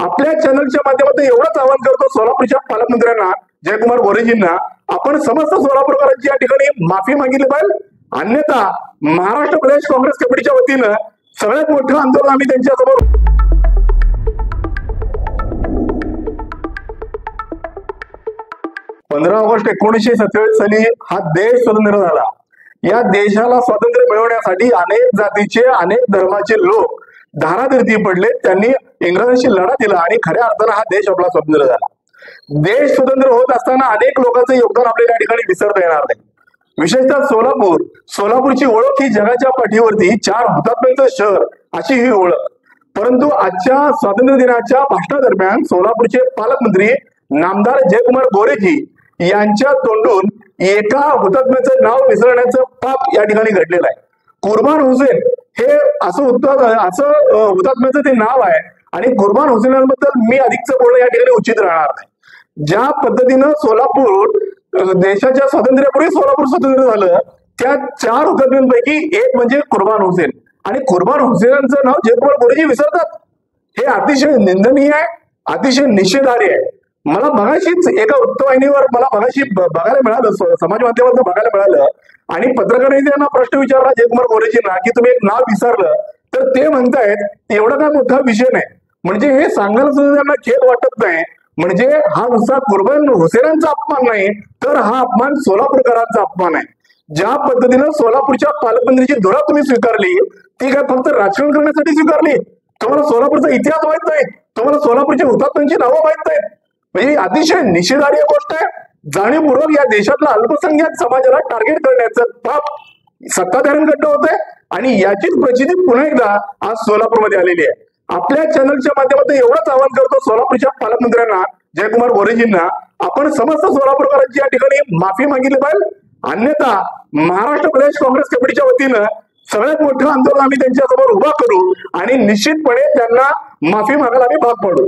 आपल्या चॅनलच्या माध्यमातून एवढंच आवाहन करतो सोलापूरच्या पालकमंत्र्यांना, जयकुमार गोरेजींना, आपण समस्त सोलापूरकरांची या ठिकाणी माफी मागितली पाहिजे. अन्यथा महाराष्ट्र प्रदेश काँग्रेस कमिटीच्या वतीनं सगळ्यात मोठं आंदोलन आम्ही त्यांच्यासमोर 15 ऑगस्ट 1947 साली हा देश स्वतंत्र झाला. या देशाला स्वातंत्र्य मिळवण्यासाठी अनेक जातीचे, अनेक धर्माचे लोक धारातीर्थी पडले. त्यांनी इंग्रजांशी लढा दिला आणि खऱ्या अर्थानं हा देश आपला स्वतंत्र झाला. देश स्वतंत्र होत असताना अनेक लोकांचं योगदान आपल्याला या ठिकाणी विसरता येणार नाही. विशेषतः सोलापूरची ओळख ही जगाच्या पाठीवरती 4 हुतात्म्यांचं शहर अशी ही ओळख. परंतु आजच्या स्वातंत्र्य दिनाच्या भाषणादरम्यान सोलापूरचे पालकमंत्री नामदार जयकुमार गोरेजी यांच्या तोंडून एका हुतात्म्याचं नाव विसरण्याचं पाप या ठिकाणी घडलेलं आहे. कुर्बान हुसेन हे असं हुतात्म्याचं ते नाव आहे आणि कुर्बान हुसेनांबद्दल मी अधिकच बोलणं या ठिकाणी उचित राहणार नाही. ज्या पद्धतीनं सोलापूर देशाच्या स्वातंत्र्यापूर्वी सोलापूर स्वतंत्र झालं, त्या 4 हुतात्म्यांपैकी एक म्हणजे कुर्बान हुसेन, आणि कुर्बान हुसेनांचं नाव जयकुमार गोरेजी विसरतात. हे अतिशय निंदनीय आहे, अतिशय निषेधार्ह आहे. मला बघाशीच एका वृत्तवाहिनीवर बघायला मिळालं, समाज माध्यमातून बघायला मिळालं, आणि पत्रकारांनी त्यांना प्रश्न विचारला जयकुमार गोरेजींना की तुम्ही एक नाव विसरलं, तर ते म्हणतायत एवढा काय मोठा विषय नाही. म्हणजे हे सांगायला सुद्धा त्यांना खेद वाटत नाही. म्हणजे हा नुसता कुर्बान हुसेनांचा अपमान नाही, तर हा अपमान सोलापूरकरांचा अपमान आहे. ज्या पद्धतीनं सोलापूरच्या पालकमंत्रीची धुरा तुम्ही स्वीकारली, ती काय फक्त राजकारण करण्यासाठी स्वीकारली? तुम्हाला सोलापूरचा इतिहास माहित नाही, तुम्हाला सोलापूरच्या हुतात्म्यांची नावं माहित नाहीत. म्हणजे अतिशय निषेधार्ह गोष्ट आहे. जाणीवपूर्वक या देशातल्या अल्पसंख्याक समाजाला टार्गेट करण्याचं पाप सत्ताधाऱ्यांकडनं होतंय, आणि याचीच प्रचिती पुन्हा एकदा आज सोलापूरमध्ये आलेली आहे. आपल्या चॅनलच्या माध्यमातून एवढंच आवाहन करतो सोलापूरच्या पालकमंत्र्यांना, जयकुमार गोरेजींना, आपण समस्त सोलापूरकरांची या ठिकाणी माफी मागितली पाहिजे. अन्यथा महाराष्ट्र प्रदेश काँग्रेस कमिटीच्या वतीनं सगळ्यात मोठं आंदोलन आम्ही त्यांच्यासमोर उभा करू आणि निश्चितपणे त्यांना माफी मागायला आम्ही भाग पाडू.